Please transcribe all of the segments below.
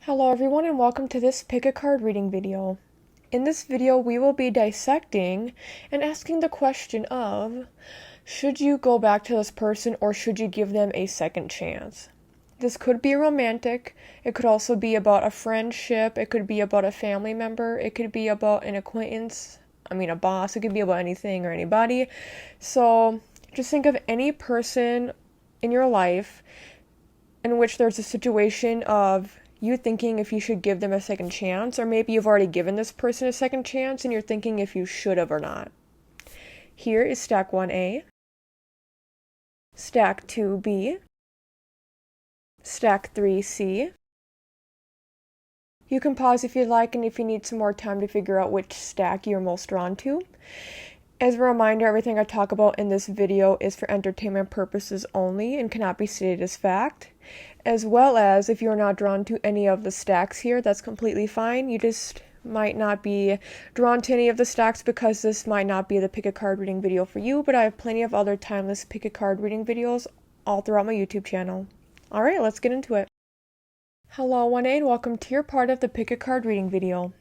Hello everyone and welcome to this pick a card reading video. In this video we will be dissecting and asking the question of, should you go back to this person or should you give them a second chance? This could be romantic, it could also be about a friendship, it could be about a family member, it could be about an acquaintance, a boss, it could be about anything or anybody. So just think of any person in your life in which there's a situation of you thinking if you should give them a second chance, or maybe you've already given this person a second chance and you're thinking if you should have or not. Here is stack 1A, stack 2B, stack 3C. You can pause if you'd like and if you need some more time to figure out which stack you're most drawn to. As a reminder, everything I talk about in this video is for entertainment purposes only and cannot be stated as fact. As well as, if you're not drawn to any of the stacks here, that's completely fine. You just might not be drawn to any of the stacks because this might not be the pick a card reading video for you, but I have plenty of other timeless pick a card reading videos all throughout my YouTube channel. Alright, let's get into it. Hello 1A and welcome to your part of the pick a card reading video.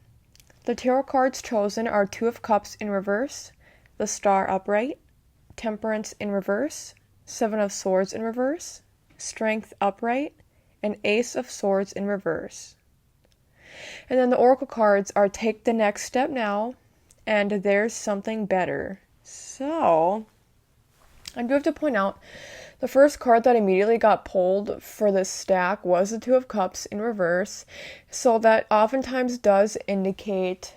The tarot cards chosen are Two of Cups in reverse, the Star upright, Temperance in reverse, Seven of Swords in reverse, Strength upright, and Ace of Swords in reverse. And then the oracle cards are Take the Next Step Now, and There's Something Better. So, I do have to point out, the first card that immediately got pulled for this stack was the Two of Cups in reverse, so that oftentimes does indicate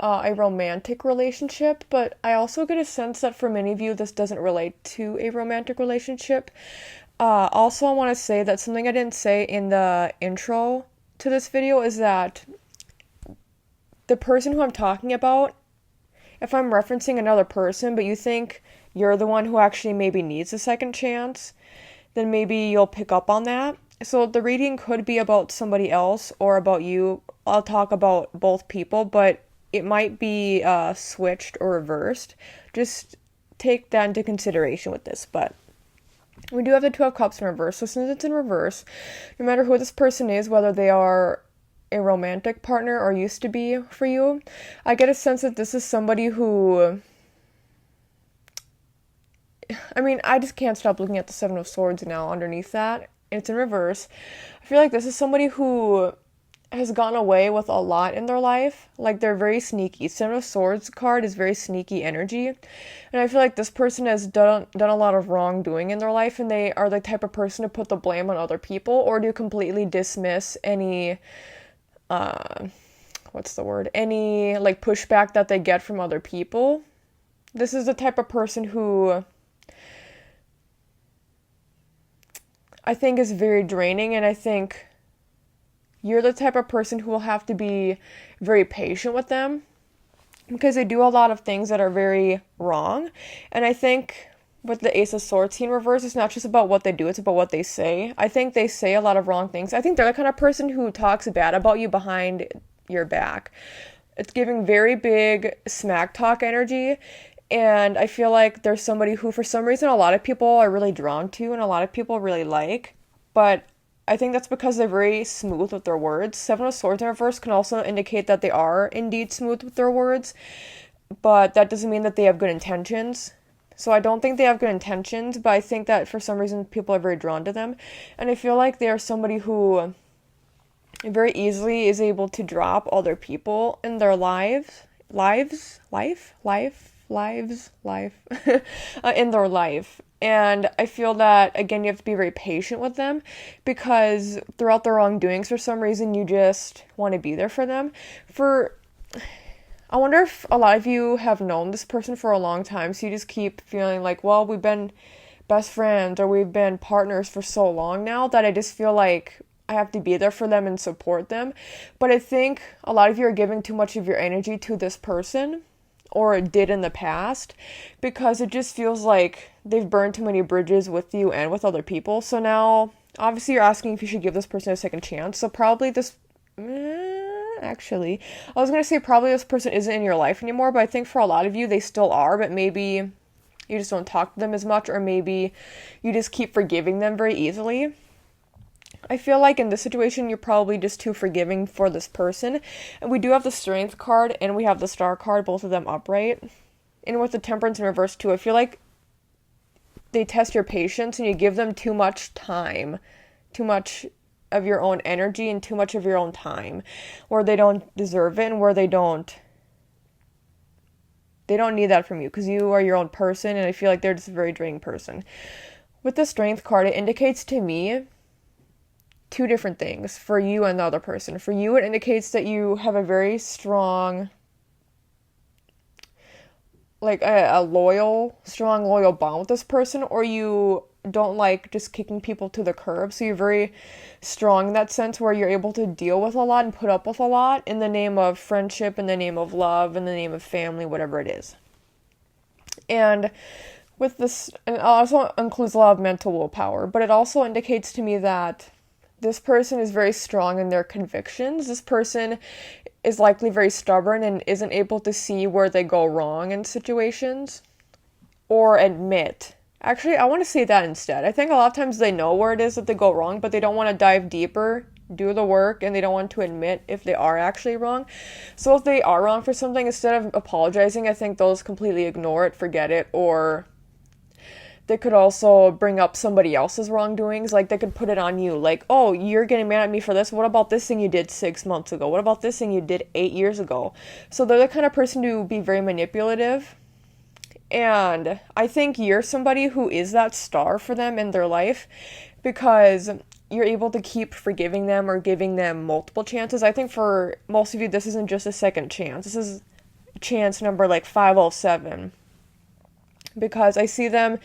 a romantic relationship, but I also get a sense that for many of you this doesn't relate to a romantic relationship. Also, I want to say that something I didn't say in the intro to this video is that the person who I'm talking about, if I'm referencing another person, but you think you're the one who actually maybe needs a second chance, then maybe you'll pick up on that. So the reading could be about somebody else or about you. I'll talk about both people, but it might be switched or reversed. Just take that into consideration with this, but we do have the Two of Cups in reverse, so since it's in reverse, no matter who this person is, whether they are a romantic partner or used to be for you, I get a sense that this is somebody who... I just can't stop looking at the Seven of Swords now underneath that. It's in reverse. I feel like this is somebody who has gone away with a lot in their life. Like, they're very sneaky. Seven of Swords card is very sneaky energy. And I feel like this person has done a lot of wrongdoing in their life, and they are the type of person to put the blame on other people or to completely dismiss any, any pushback that they get from other people. This is the type of person who I think is very draining, and I think you're the type of person who will have to be very patient with them because they do a lot of things that are very wrong. And I think with the Ace of Swords in reverse, it's not just about what they do, it's about what they say. I think they say a lot of wrong things. I think they're the kind of person who talks bad about you behind your back. It's giving very big smack talk energy. And I feel like there's somebody who, for some reason, a lot of people are really drawn to and a lot of people really like. But I think that's because they're very smooth with their words. Seven of Swords in reverse can also indicate that they are indeed smooth with their words, but that doesn't mean that they have good intentions. So I don't think they have good intentions, but I think that for some reason people are very drawn to them. And I feel like they are somebody who very easily is able to drop other people in their in their life. And I feel that, again, you have to be very patient with them because throughout their wrongdoings, for some reason, you just want to be there for them. I wonder if a lot of you have known this person for a long time, so you just keep feeling like, well, we've been best friends or we've been partners for so long now that I just feel like I have to be there for them and support them. But I think a lot of you are giving too much of your energy to this person, or did in the past, because it just feels like they've burned too many bridges with you and with other people. So now, obviously, you're asking if you should give this person a second chance. So probably this... Actually, I was going to say probably this person isn't in your life anymore, but I think for a lot of you, they still are, but maybe you just don't talk to them as much, or maybe you just keep forgiving them very easily. I feel like in this situation, you're probably just too forgiving for this person. And we do have the Strength card and we have the Star card, both of them upright. And with the Temperance in reverse too, I feel like they test your patience and you give them too much time, too much of your own energy and too much of your own time, where they don't deserve it and where they don't need that from you because you are your own person, and I feel like they're just a very draining person. With the Strength card, it indicates to me two different things for you and the other person. For you, it indicates that you have a very strong, like a strong loyal bond with this person, or you don't like just kicking people to the curb. So you're very strong in that sense where you're able to deal with a lot and put up with a lot in the name of friendship, in the name of love, in the name of family, whatever it is. And with this, and it also includes a lot of mental willpower, but it also indicates to me that this person is very strong in their convictions. This person is likely very stubborn and isn't able to see where they go wrong in situations or admit. Actually, I want to say that instead. I think a lot of times they know where it is that they go wrong, but they don't want to dive deeper, do the work, and they don't want to admit if they are actually wrong. So if they are wrong for something, instead of apologizing, I think they'll just completely ignore it, forget it, or they could also bring up somebody else's wrongdoings. Like, they could put it on you. Like, oh, you're getting mad at me for this. What about this thing you did 6 months ago? What about this thing you did 8 years ago? So they're the kind of person to be very manipulative. And I think you're somebody who is that star for them in their life because you're able to keep forgiving them or giving them multiple chances. I think for most of you, this isn't just a second chance. This is chance number like 507. Because I see them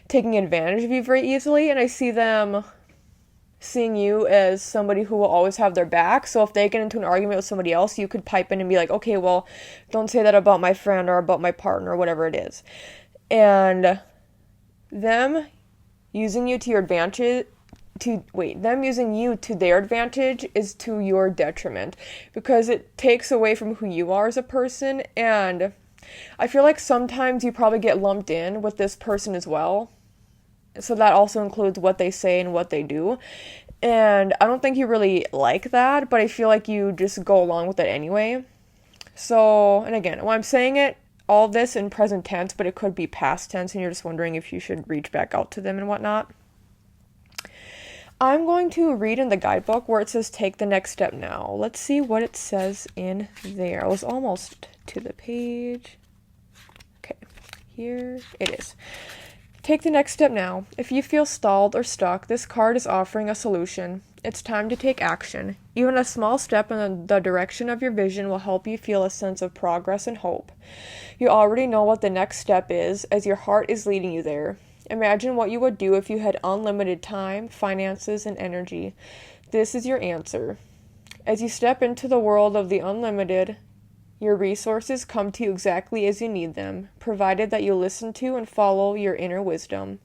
taking advantage of you very easily, and I see them seeing you as somebody who will always have their back. So if they get into an argument with somebody else, you could pipe in and be like, okay, well, don't say that about my friend or about my partner or whatever it is. And them using you to your advantage, them using you to their advantage is to your detriment because it takes away from who you are as a person. And I feel like sometimes you probably get lumped in with this person as well. So that also includes what they say and what they do. And I don't think you really like that, but I feel like you just go along with it anyway. So, and again, when I'm saying it, all this in present tense, but it could be past tense, and you're just wondering if you should reach back out to them and whatnot. I'm going to read in the guidebook where it says take the next step now. Let's see what it says in there. I was almost to the page. Okay, here it is. Take the next step now. If you feel stalled or stuck, this card is offering a solution. It's time to take action. Even a small step in the direction of your vision will help you feel a sense of progress and hope. You already know what the next step is, as your heart is leading you there. Imagine what you would do if you had unlimited time, finances, and energy. This is your answer. As you step into the world of the unlimited, your resources come to you exactly as you need them, provided that you listen to and follow your inner wisdom.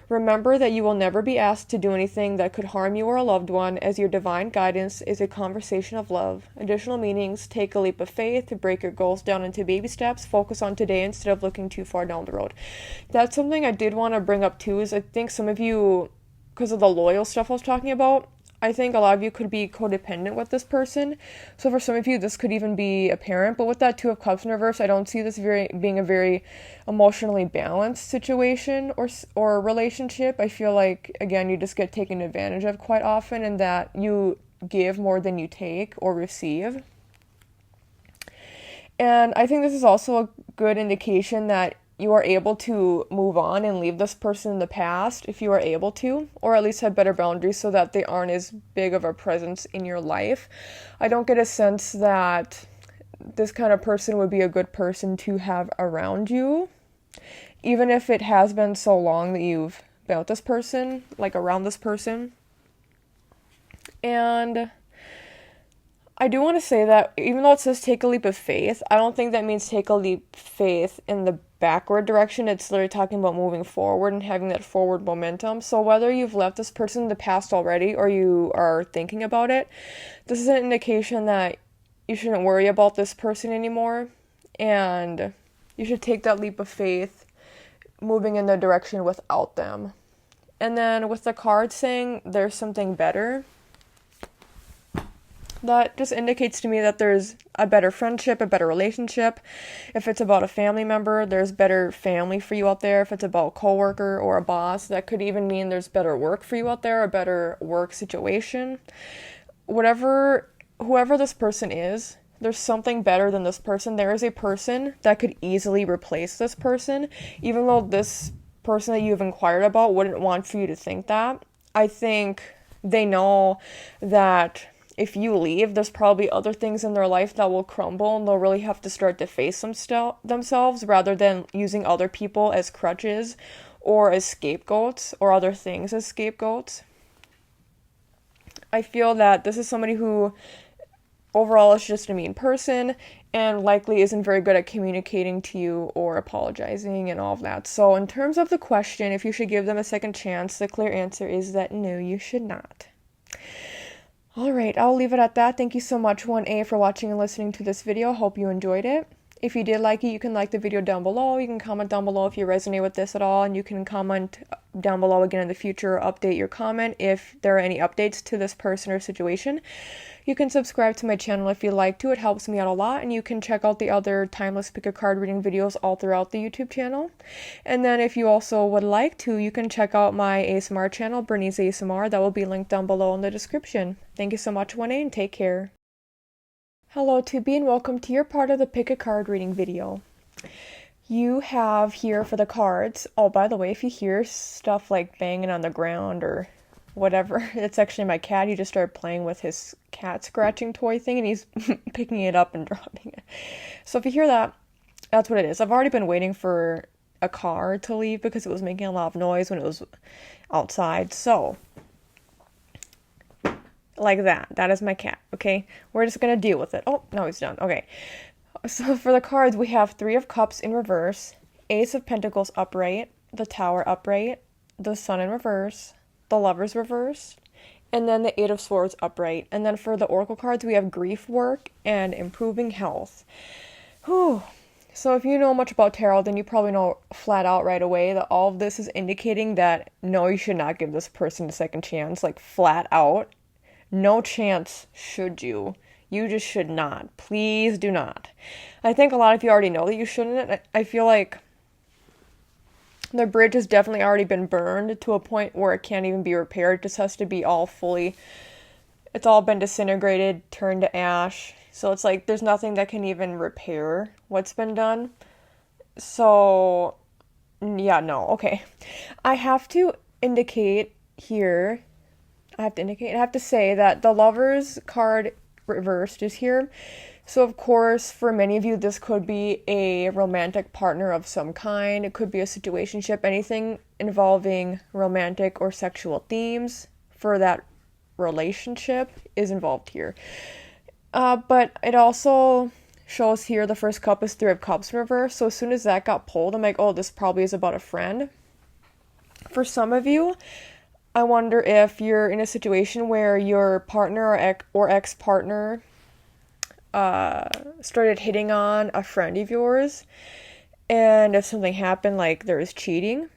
Remember that you will never be asked to do anything that could harm you or a loved one, as your divine guidance is a conversation of love. Additional meanings: take a leap of faith, to break your goals down into baby steps, focus on today instead of looking too far down the road. That's something I did want to bring up too, is I think some of you, because of the loyal stuff I was talking about, I think a lot of you could be codependent with this person. So for some of you, this could even be a parent. But with that Two of Cups in reverse, I don't see this being a very emotionally balanced situation or relationship. I feel like, again, you just get taken advantage of quite often, and that you give more than you take or receive. And I think this is also a good indication that you are able to move on and leave this person in the past if you are able to, or at least have better boundaries so that they aren't as big of a presence in your life. I don't get a sense that this kind of person would be a good person to have around you, even if it has been so long that you've been with this person, like around this person. And I do want to say that even though it says take a leap of faith, I don't think that means take a leap of faith in the backward direction. It's literally talking about moving forward and having that forward momentum. So whether you've left this person in the past already or you are thinking about it, this is an indication that you shouldn't worry about this person anymore, and you should take that leap of faith moving in the direction without them. And then with the card saying there's something better, That just indicates to me that there's a better friendship, a better relationship. If it's about a family member, there's better family for you out there. If it's about a coworker or a boss, that could even mean there's better work for you out there, a better work situation. Whoever this person is, there's something better than this person. There is a person that could easily replace this person, even though this person that you've inquired about wouldn't want for you to think that. I think they know that if you leave, there's probably other things in their life that will crumble and they'll really have to start to face themselves rather than using other people as crutches or as scapegoats or other things as scapegoats. I feel that this is somebody who overall is just a mean person and likely isn't very good at communicating to you or apologizing and all of that. So in terms of the question, if you should give them a second chance, the clear answer is that no, you should not. Alright, I'll leave it at that. Thank you so much, 1A, for watching and listening to this video. Hope you enjoyed it. If you did like it, you can like the video down below. You can comment down below if you resonate with this at all, and you can comment down below again in the future or update your comment if there are any updates to this person or situation. You can subscribe to my channel if you'd like to. It helps me out a lot, and you can check out the other timeless pick a card reading videos all throughout the YouTube channel. And then if you also would like to, you can check out my ASMR channel, Brittney's ASMR. That will be linked down below in the description. Thank you so much, 1A, and take care. Hello 2B, and welcome to your part of the pick a card reading video. You have here for the cards, oh, by the way, if you hear stuff like banging on the ground or whatever, it's actually my cat. He just started playing with his cat scratching toy thing and he's picking it up and dropping it. So if you hear that, that's what it is. I've already been waiting for a car to leave because it was making a lot of noise when it was outside. So like that. That is my cat, okay? We're just gonna deal with it. Oh, no, he's done. Okay. So for the cards, we have 3 of Cups in reverse, Ace of Pentacles upright, the Tower upright, the Sun in reverse, the Lovers reversed, and then the 8 of Swords upright. And then for the Oracle cards, we have Grief work and Improving health. Whew. So if you know much about tarot, then you probably know flat out right away that all of this is indicating that no, you should not give this person a second chance, like flat out. No chance should you. You just should not. Please do not. I think a lot of you already know that you shouldn't. I feel like the bridge has definitely already been burned to a point where it can't even be repaired. It just has to be all fully, it's all been disintegrated, turned to ash. So it's like there's nothing that can even repair what's been done. So, yeah, no, okay. I have to indicate here, I have to say that the Lovers card reversed is here. So of course, for many of you, this could be a romantic partner of some kind. It could be a situationship, anything involving romantic or sexual themes for that relationship is involved here. But it also shows here the first cup is 3 of Cups in reverse. So as soon as that got pulled, I'm like, oh, this probably is about a friend. For some of you, I wonder if you're in a situation where your partner or ex-partner started hitting on a friend of yours, and if something happened, like there was cheating,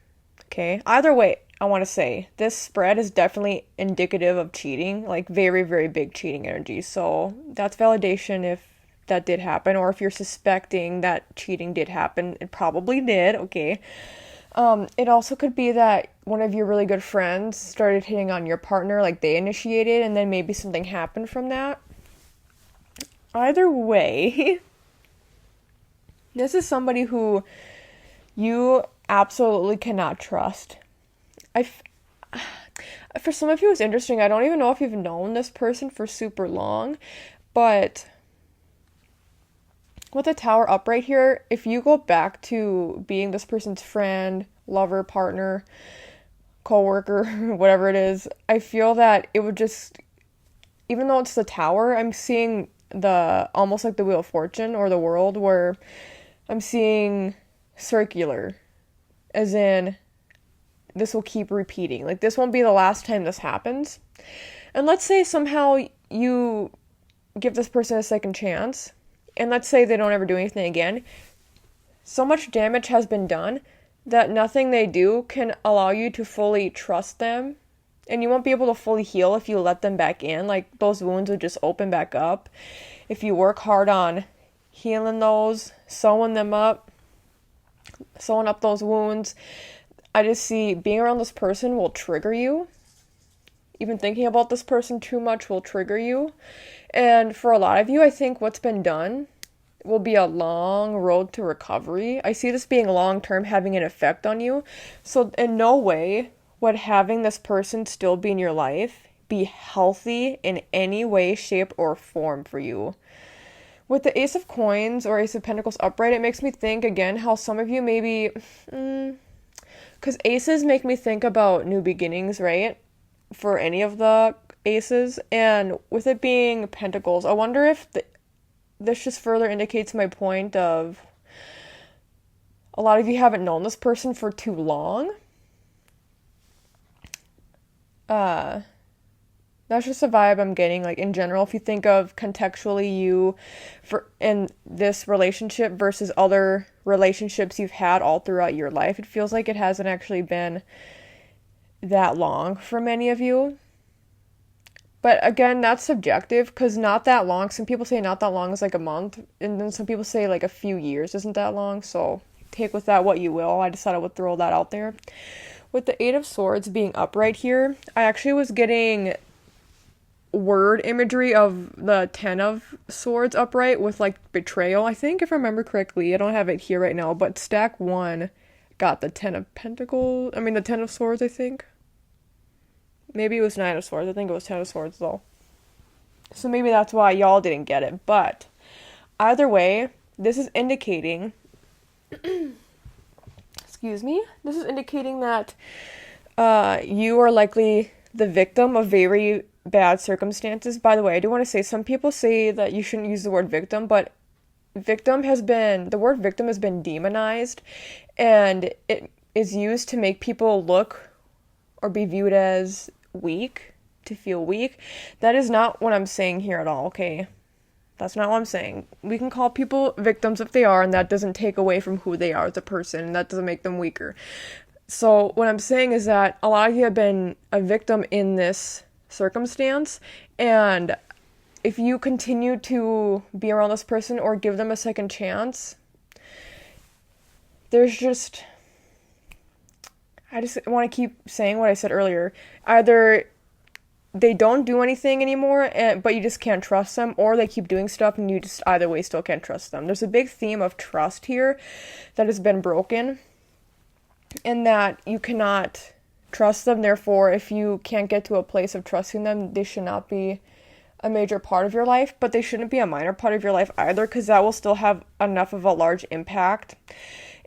okay? Either way, I want to say, this spread is definitely indicative of cheating, like very, very big cheating energy, so that's validation if that did happen, or if you're suspecting that cheating did happen, it probably did, okay? It also could be that one of your really good friends started hitting on your partner, like they initiated, and then maybe something happened from that. Either way, this is somebody who you absolutely cannot trust. For some of you, it's interesting. I don't even know if you've known this person for super long, but with the Tower upright here, if you go back to being this person's friend, lover, partner, co-worker, whatever it is, I feel that it would just, even though it's the Tower, I'm seeing the, almost like the Wheel of Fortune or the World, where I'm seeing circular, as in, this will keep repeating. Like, this won't be the last time this happens. And let's say somehow you give this person a second chance, and let's say they don't ever do anything again. So much damage has been done that nothing they do can allow you to fully trust them And you won't be able to fully heal if you let them back in. Like, those wounds would just open back up. If you work hard on healing those, sewing up those wounds, I just see being around this person will trigger you. Even thinking about this person too much will trigger you. And for a lot of you, I think what's been done will be a long road to recovery. I see this being long-term, having an effect on you. So in no way would having this person still be in your life be healthy in any way, shape, or form for you. With the Ace of Coins or Ace of Pentacles upright, it makes me think again how some of you maybe, because aces make me think about new beginnings, right? For any of the aces. And with it being Pentacles, I wonder if this just further indicates my point of a lot of you haven't known this person for too long. That's just a vibe I'm getting, like, in general. If you think of contextually you in this relationship versus other relationships you've had all throughout your life, it feels like it hasn't actually been that long for many of you. But again, that's subjective, because not that long, some people say not that long is like a month, and then some people say like a few years isn't that long, so take with that what you will. I just thought I would throw that out there. With the Eight of Swords being upright here, I actually was getting word imagery of the Ten of Swords upright with like betrayal, I think, if I remember correctly. I don't have it here right now, but stack 1 got the Ten of Swords, I think. Maybe it was 9 of Swords. I think it was 10 of Swords, though. So maybe that's why y'all didn't get it. But either way, this is indicating... excuse me. This is indicating that you are likely the victim of very bad circumstances. By the way, I do want to say, some people say that you shouldn't use the word victim, but the word victim has been demonized, and it is used to make people look or be viewed as weak, to feel weak. That is not what I'm saying here at all, okay? That's not what I'm saying. We can call people victims if they are, and that doesn't take away from who they are as a person, and that doesn't make them weaker. So what I'm saying is that a lot of you have been a victim in this circumstance, and if you continue to be around this person or give them a second chance, I just want to keep saying what I said earlier. Either they don't do anything anymore, but you just can't trust them, or they keep doing stuff and you just either way still can't trust them. There's a big theme of trust here that has been broken, and that you cannot trust them. Therefore, if you can't get to a place of trusting them, they should not be a major part of your life, but they shouldn't be a minor part of your life either, because that will still have enough of a large impact.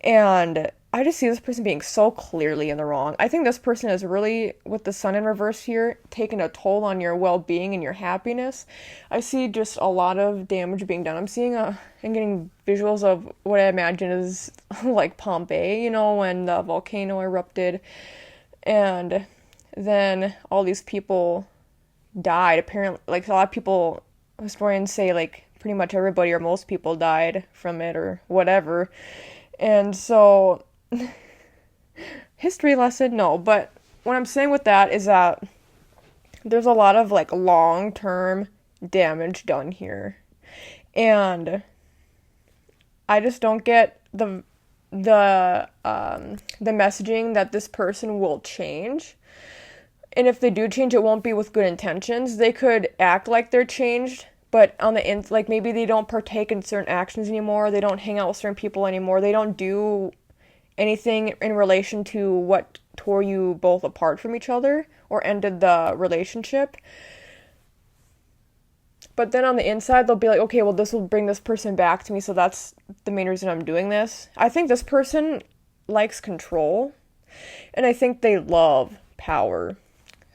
And I just see this person being so clearly in the wrong. I think this person is really, with the Sun in reverse here, taking a toll on your well-being and your happiness. I see just a lot of damage being done. I'm getting visuals of what I imagine is like Pompeii, when the volcano erupted, and then all these people died. Apparently, like, a lot of people, historians say, like, pretty much everybody or most people died from it or whatever. And so, history lesson, no, but what I'm saying with that is that there's a lot of, like, long-term damage done here. And I just don't get the messaging that this person will change. And if they do change, it won't be with good intentions. They could act like they're changed, but on the end, like, maybe they don't partake in certain actions anymore. They don't hang out with certain people anymore. They don't do anything in relation to what tore you both apart from each other or ended the relationship. But then on the inside, they'll be like, okay, well, this will bring this person back to me, so that's the main reason I'm doing this. I think this person likes control, and I think they love power.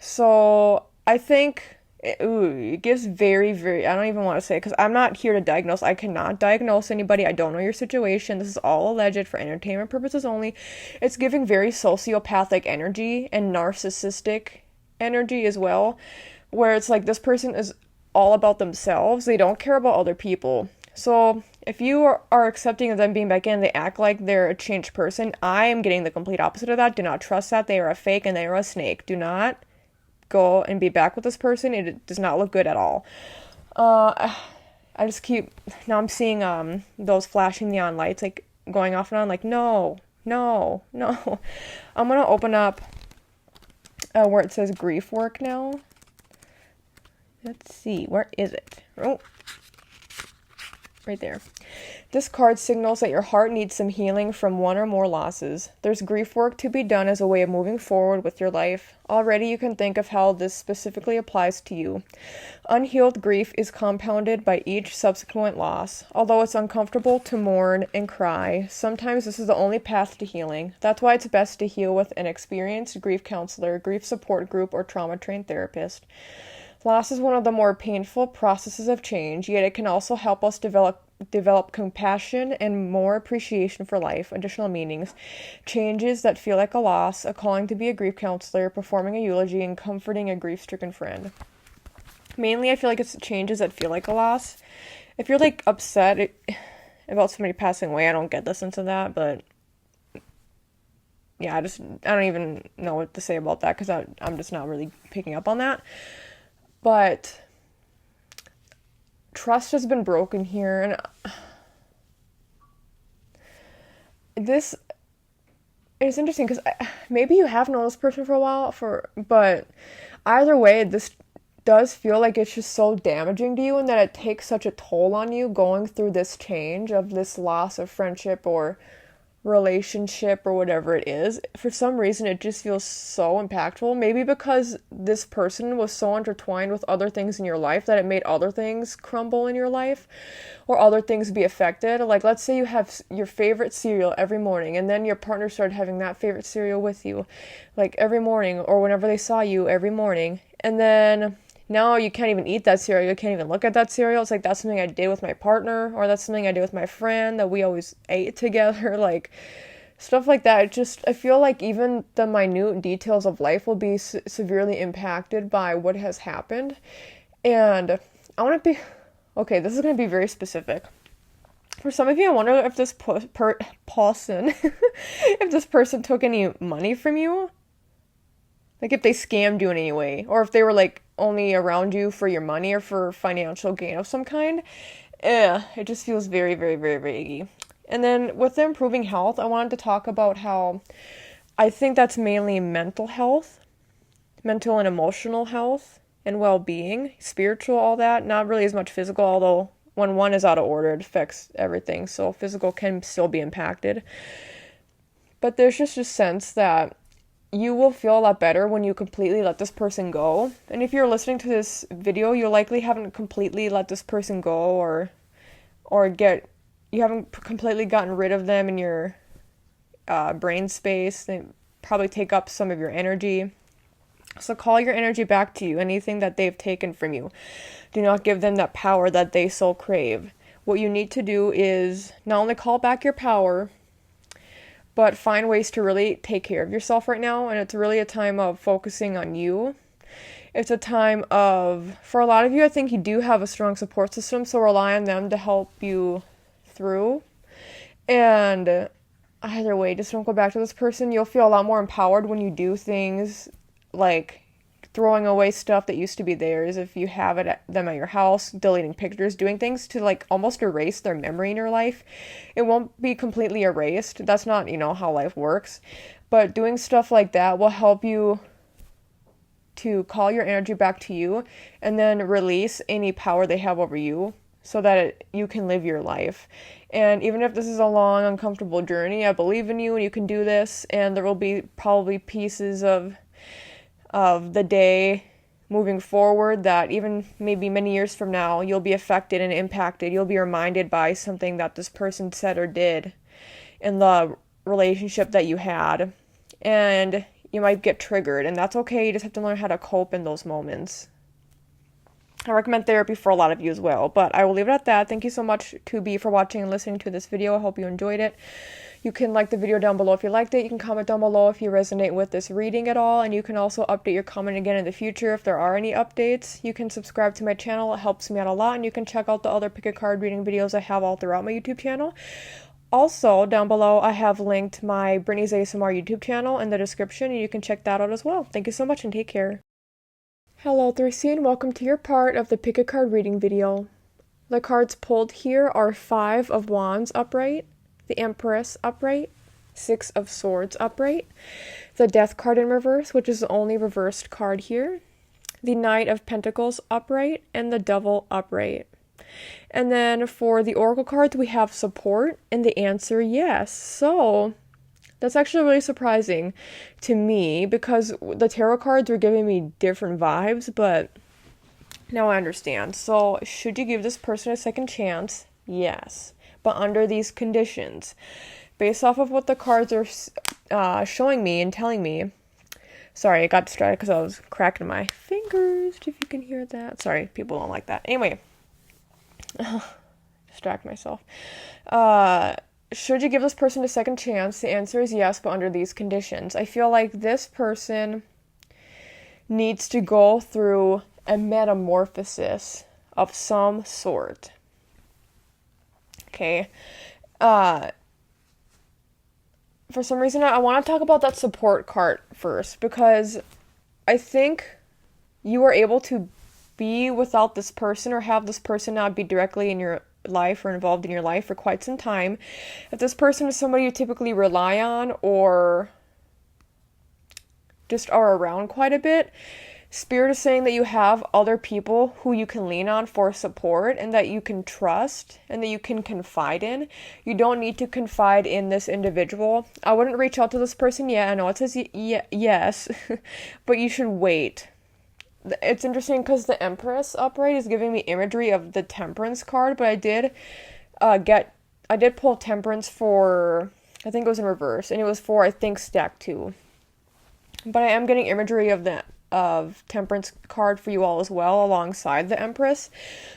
So I think it gives very, very, I don't even want to say, because I'm not here to diagnose. I cannot diagnose anybody. I don't know your situation. This is all alleged for entertainment purposes only. It's giving very sociopathic energy and narcissistic energy as well, where it's like this person is all about themselves. They don't care about other people. So if you are accepting of them being back in, they act like they're a changed person. I am getting the complete opposite of that. Do not trust that. They are a fake and they are a snake. Do not go and be back with this person, it does not look good at all. I just now I'm seeing those flashing neon lights like going off and on, like no. I'm gonna open up where it says grief work now. Let's see, where is it? Oh, right there. This card signals that your heart needs some healing from one or more losses. There's grief work to be done as a way of moving forward with your life. Already you can think of how this specifically applies to you. Unhealed grief is compounded by each subsequent loss. Although it's uncomfortable to mourn and cry, sometimes this is the only path to healing. That's why it's best to heal with an experienced grief counselor, grief support group, or trauma-trained therapist. Loss is one of the more painful processes of change, yet it can also help us develop compassion and more appreciation for life. Additional meanings: changes that feel like a loss, a calling to be a grief counselor, performing a eulogy, and comforting a grief-stricken friend. Mainly, I feel like it's changes that feel like a loss. If you're like upset about somebody passing away, I don't get the sense of that, but yeah, I don't even know what to say about that because I'm just not really picking up on that. But trust has been broken here, and this is interesting because maybe you have known this person for a while, but either way, this does feel like it's just so damaging to you, and that it takes such a toll on you going through this change of this loss of friendship or relationship or whatever it is. For some reason, it just feels so impactful. Maybe because this person was so intertwined with other things in your life that it made other things crumble in your life or other things be affected. Like, let's say you have your favorite cereal every morning, and then your partner started having that favorite cereal with you, like every morning or whenever they saw you every morning, and then now you can't even eat that cereal. You can't even look at that cereal. It's like, that's something I did with my partner, or that's something I did with my friend that we always ate together. Like, stuff like that. I feel like even the minute details of life will be severely impacted by what has happened. And I want to be, okay, this is going to be very specific. For some of you, I wonder if this person, if this person took any money from you. Like, if they scammed you in any way, or if they were, like, only around you for your money or for financial gain of some kind. It just feels very, very, very, very icky. And then with the improving health, I wanted to talk about how I think that's mainly mental health, mental and emotional health, and well-being, spiritual, all that. Not really as much physical, although when one is out of order, it affects everything. So physical can still be impacted. But there's just a sense that you will feel a lot better when you completely let this person go. And if you're listening to this video, you likely haven't completely let this person go, or you haven't completely gotten rid of them in your brain space. They probably take up some of your energy. So call your energy back to you, anything that they've taken from you. Do not give them that power that they so crave. What you need to do is not only call back your power, but find ways to really take care of yourself right now. And it's really a time of focusing on you. It's a time of, for a lot of you, I think you do have a strong support system, so rely on them to help you through. And either way, just don't go back to this person. You'll feel a lot more empowered when you do things like throwing away stuff that used to be theirs. If you have them at your house, deleting pictures, doing things to like almost erase their memory in your life. It won't be completely erased. That's not, how life works. But doing stuff like that will help you to call your energy back to you and then release any power they have over you so that you can live your life. And even if this is a long, uncomfortable journey, I believe in you and you can do this. And there will be probably pieces of the day moving forward that even maybe many years from now, you'll be affected and impacted. You'll be reminded by something that this person said or did in the relationship that you had. And you might get triggered, and that's okay. You just have to learn how to cope in those moments. I recommend therapy for a lot of you as well, but I will leave it at that. Thank you so much, 2B, for watching and listening to this video. I hope you enjoyed it. You can like the video down below if you liked it. You can comment down below if you resonate with this reading at all, and you can also update your comment again in the future if there are any updates. You can subscribe to my channel. It helps me out a lot, and you can check out the other pick a card reading videos I have all throughout my YouTube channel. Also, down below, I have linked my Brittney's ASMR YouTube channel in the description, and you can check that out as well. Thank you so much, and take care. Hello 3C and welcome to your part of the pick a card reading video. The cards pulled here are 5 of Wands upright, the Empress upright, 6 of Swords upright, the Death card in reverse, which is the only reversed card here, the Knight of Pentacles upright, and the Devil upright. And then for the Oracle cards, we have support and the answer yes. So that's actually really surprising to me because the tarot cards were giving me different vibes, but now I understand. So should you give this person a second chance? Yes, but under these conditions. Based off of what the cards are showing me and telling me. Sorry, I got distracted because I was cracking my fingers, if you can hear that. Sorry, people don't like that. Anyway, distract myself. Should you give this person a second chance? The answer is yes, but under these conditions. I feel like this person needs to go through a metamorphosis of some sort. Okay. For some reason, I want to talk about that support card first, because I think you are able to be without this person or have this person not be directly in your life or involved in your life for quite some time. If this person is somebody you typically rely on or just are around quite a bit, Spirit is saying that you have other people who you can lean on for support and that you can trust and that you can confide in. You don't need to confide in this individual. I wouldn't reach out to this person yet. I know it says yes, but you should wait. It's interesting because the Empress upright is giving me imagery of the Temperance card, but I did pull Temperance for, I think it was in reverse, and it was for, I think, stack 2. But I am getting imagery of Temperance card for you all as well, alongside the Empress.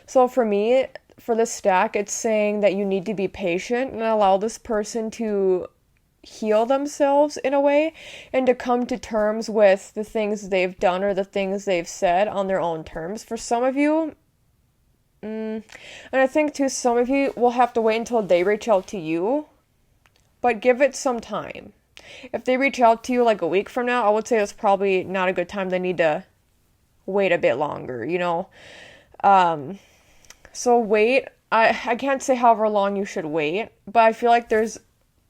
So for me, for this stack, it's saying that you need to be patient and allow this person to heal themselves in a way and to come to terms with the things they've done or the things they've said on their own terms. For some of you, and I think too, some of you will have to wait until they reach out to you, but give it some time. If they reach out to you like a week from now, I would say it's probably not a good time. They need to wait a bit longer, you know? So wait. I can't say however long you should wait, but I feel like there's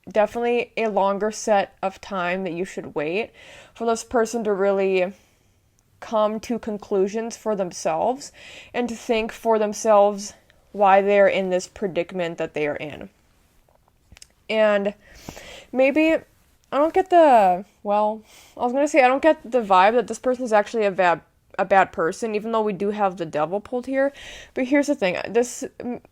definitely a longer set of time that you should wait for this person to really come to conclusions for themselves and to think for themselves why they're in this predicament that they are in. And maybe I don't get the vibe that this person is actually a bad person, even though we do have the Devil pulled here. But here's the thing, this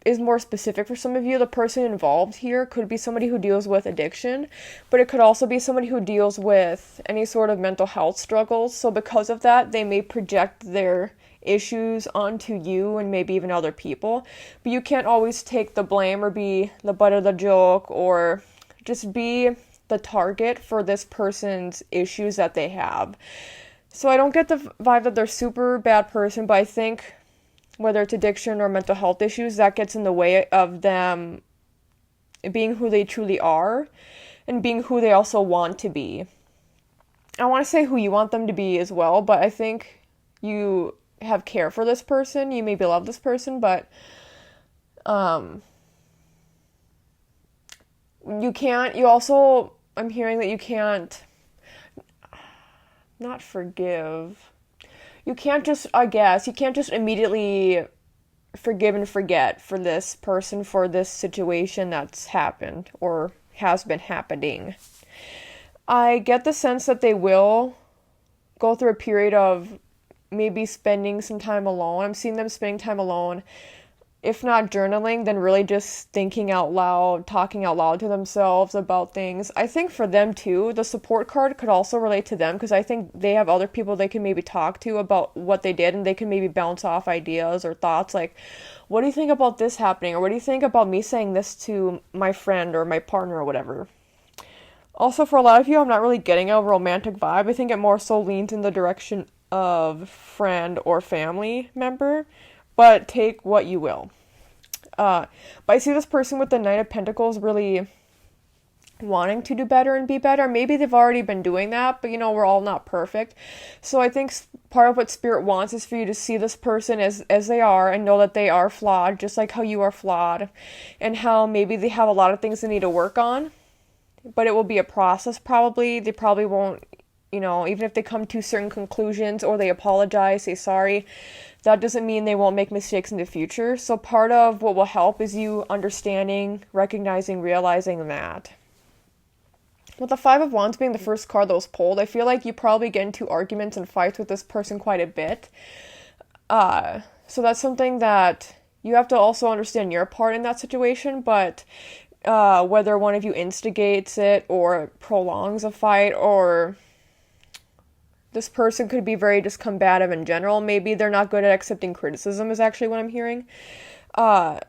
is more specific for some of you. The person involved here could be somebody who deals with addiction, but it could also be somebody who deals with any sort of mental health struggles. So because of that, they may project their issues onto you and maybe even other people. But you can't always take the blame or be the butt of the joke or just be the target for this person's issues that they have. So I don't get the vibe that they're super bad person, but I think whether it's addiction or mental health issues, that gets in the way of them being who they truly are and being who they also want to be. I want to say who you want them to be as well, but I think you have care for this person. You maybe love this person, but I'm hearing that you can't not forgive. You can't just immediately forgive and forget for this person, for this situation that's happened or has been happening. I get the sense that they will go through a period of maybe spending some time alone. I'm seeing them spending time alone. If not journaling, then really just thinking out loud, talking out loud to themselves about things. I think for them too, the support card could also relate to them because I think they have other people they can maybe talk to about what they did and they can maybe bounce off ideas or thoughts like, what do you think about this happening? Or what do you think about me saying this to my friend or my partner or whatever? Also, for a lot of you, I'm not really getting a romantic vibe. I think it more so leans in the direction of friend or family member. But take what you will. But I see this person with the Knight of Pentacles really wanting to do better and be better. Maybe they've already been doing that, but we're all not perfect. So I think part of what Spirit wants is for you to see this person as they are and know that they are flawed, just like how you are flawed, and how maybe they have a lot of things they need to work on, but it will be a process probably. They probably won't, even if they come to certain conclusions or they apologize, say sorry, that doesn't mean they won't make mistakes in the future. So part of what will help is you understanding, recognizing, realizing that. With the Five of Wands being the first card that was pulled, I feel like you probably get into arguments and fights with this person quite a bit. So that's something that you have to also understand your part in that situation, but whether one of you instigates it or prolongs a fight, or this person could be very just combative in general. Maybe they're not good at accepting criticism is actually what I'm hearing. But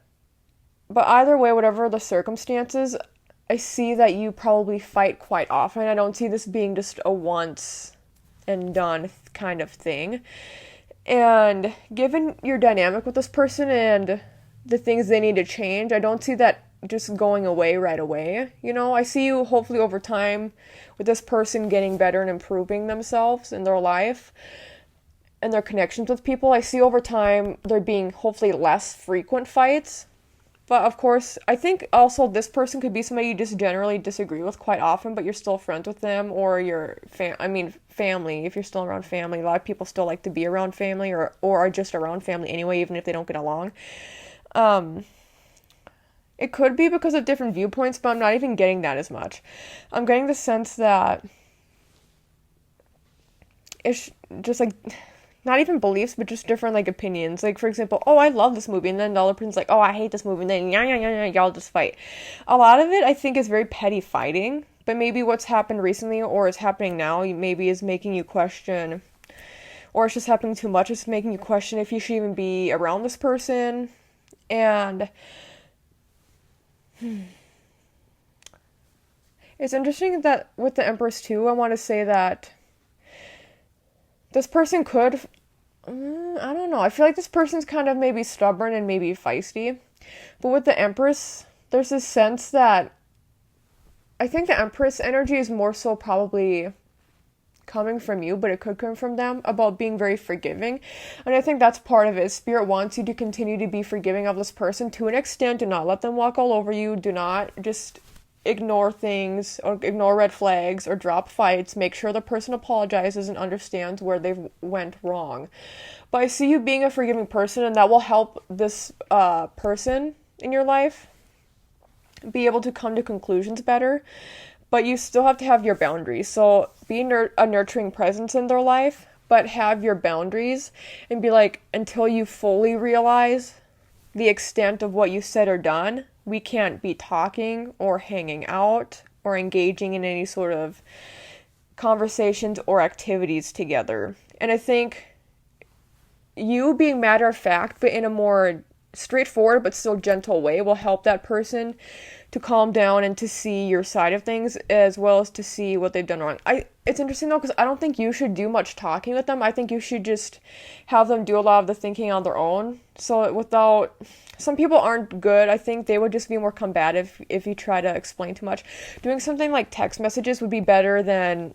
either way, whatever the circumstances, I see that you probably fight quite often. I don't see this being just a once and done kind of thing. And given your dynamic with this person and the things they need to change, I don't see that just going away right away. I see you hopefully over time with this person getting better and improving themselves in their life and their connections with people. I see over time there being hopefully less frequent fights. But of course, I think also this person could be somebody you just generally disagree with quite often, but you're still friends with them, or your family. If you're still around family, a lot of people still like to be around family, or are just around family anyway, even if they don't get along. It could be because of different viewpoints, but I'm not even getting that as much. I'm getting the sense that it's just like, not even beliefs, but just different opinions. For example, oh, I love this movie, and then the other person's like, oh, I hate this movie, and then y'all just fight. A lot of it, I think, is very petty fighting, but maybe what's happened recently or is happening now maybe is making you question, or it's just happening too much, it's making you question if you should even be around this person. And it's interesting that with the Empress too, I want to say that this person could, I don't know, I feel like this person's kind of maybe stubborn and maybe feisty. But with the Empress, there's this sense that I think the Empress energy is more so probably coming from you, but it could come from them, about being very forgiving. And I think that's part of it. Spirit wants you to continue to be forgiving of this person to an extent. Do not let them walk all over you. Do not just ignore things or ignore red flags or drop fights. Make sure the person apologizes and understands where they've went wrong. But I see you being a forgiving person, and that will help this person in your life be able to come to conclusions better. But you still have to have your boundaries. So be a nurturing presence in their life, but have your boundaries and be like, until you fully realize the extent of what you said or done, we can't be talking or hanging out or engaging in any sort of conversations or activities together. And I think you being matter of fact, but in a more straightforward but still gentle way, will help that person to calm down and to see your side of things, as well as to see what they've done wrong. It's interesting though, because I don't think you should do much talking with them. I think you should just have them do a lot of the thinking on their own. So some people aren't good. I think they would just be more combative if you try to explain too much. Doing something like text messages would be better than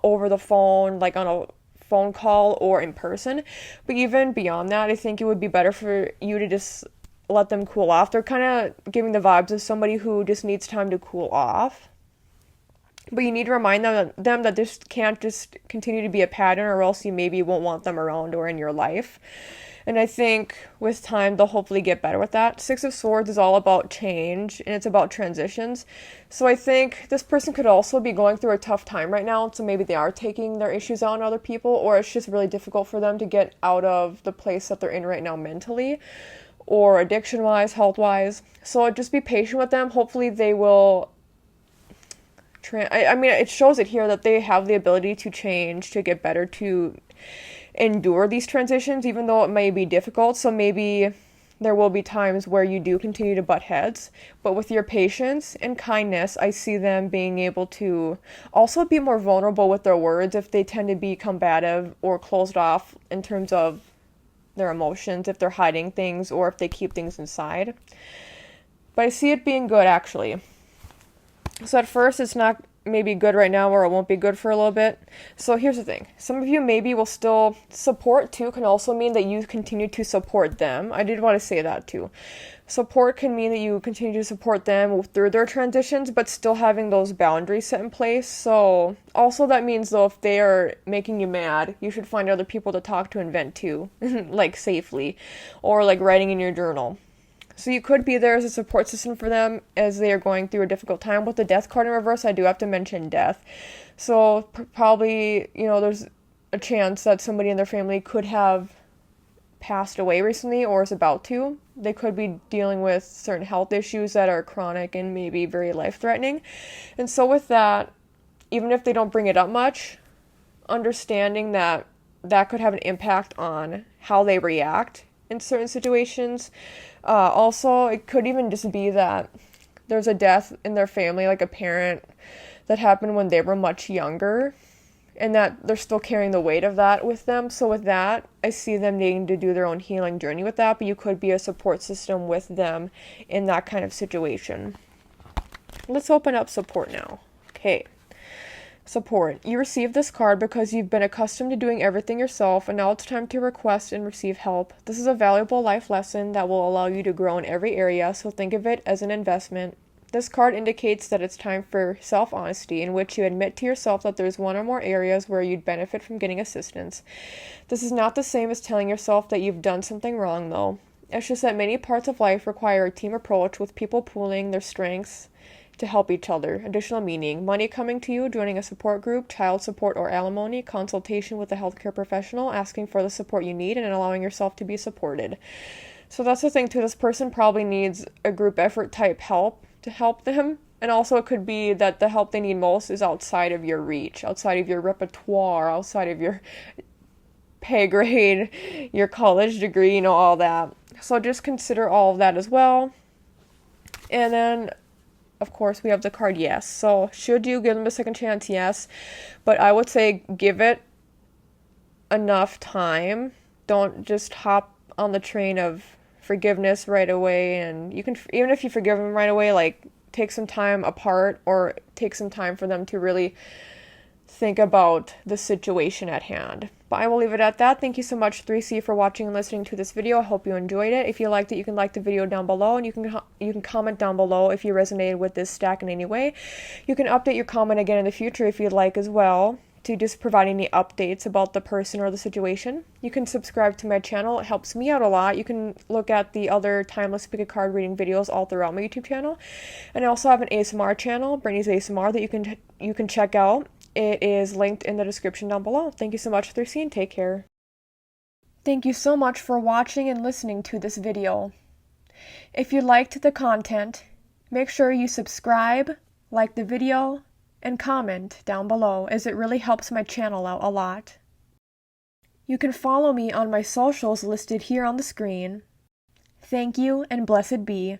over the phone, on a phone call or in person. But even beyond that, I think it would be better for you to just let them cool off. They're kind of giving the vibes of somebody who just needs time to cool off. But you need to remind them that this can't just continue to be a pattern, or else you maybe won't want them around or in your life. And I think with time, they'll hopefully get better with that. Six of Swords is all about change, and it's about transitions. So I think this person could also be going through a tough time right now, so maybe they are taking their issues out on other people, or it's just really difficult for them to get out of the place that they're in right now mentally, or addiction-wise, health-wise. So just be patient with them. Hopefully they will it shows it here that they have the ability to change, to get better, to endure these transitions, even though it may be difficult. So maybe there will be times where you do continue to butt heads, but with your patience and kindness, I see them being able to also be more vulnerable with their words if they tend to be combative or closed off in terms of their emotions, if they're hiding things or if they keep things inside. But I see it being good, actually. So at first it's not maybe good right now, or it won't be good for a little bit. So here's the thing. Some of you maybe will still support too, can also mean that you continue to support them. I did want to say that too. Support can mean that you continue to support them through their transitions, but still having those boundaries set in place. So also that means though, if they are making you mad, you should find other people to talk to and vent to, like safely, or like writing in your journal. So you could be there as a support system for them as they are going through a difficult time. With the death card in reverse, I do have to mention death. So probably, there's a chance that somebody in their family could have passed away recently or is about to. They could be dealing with certain health issues that are chronic and maybe very life-threatening. And so with that, even if they don't bring it up much, understanding that that could have an impact on how they react in certain situations. Also, it could even just be that there's a death in their family, like a parent that happened when they were much younger, and that they're still carrying the weight of that with them. So with that, I see them needing to do their own healing journey with that, but you could be a support system with them in that kind of situation. Let's open up support now. Okay. Support. You received this card because you've been accustomed to doing everything yourself, and now it's time to request and receive help. This is a valuable life lesson that will allow you to grow in every area, so think of it as an investment. This card indicates that it's time for self-honesty, in which you admit to yourself that there's one or more areas where you'd benefit from getting assistance. This is not the same as telling yourself that you've done something wrong, though. It's just that many parts of life require a team approach, with people pooling their strengths to help each other. Additional meaning: money coming to you, joining a support group, child support or alimony, consultation with a healthcare professional, asking for the support you need, and allowing yourself to be supported. So that's the thing too. This person probably needs a group effort type help to help them. And also it could be that the help they need most is outside of your reach, outside of your repertoire, outside of your pay grade, your college degree, all that. So just consider all of that as well. And then of course, we have the card yes. So should you give them a second chance? Yes. But I would say give it enough time. Don't just hop on the train of forgiveness right away. And you can, even if you forgive them right away, like take some time apart, or take some time for them to really think about the situation at hand. But I will leave it at that. Thank you so much, 3C, for watching and listening to this video. I hope you enjoyed it. If you liked it, you can like the video down below, and you can comment down below if you resonated with this stack in any way. You can update your comment again in the future if you'd like as well, to just provide any updates about the person or the situation. You can subscribe to my channel. It helps me out a lot. You can look at the other timeless pick a card reading videos all throughout my YouTube channel. And I also have an ASMR channel, Brittney's ASMR, that you can check out. It is linked in the description down below. Thank you so much, 3C, and take care. Thank you so much for watching and listening to this video. If you liked the content, make sure you subscribe, like the video, and comment down below, as it really helps my channel out a lot. You can follow me on my socials listed here on the screen. Thank you, and blessed be.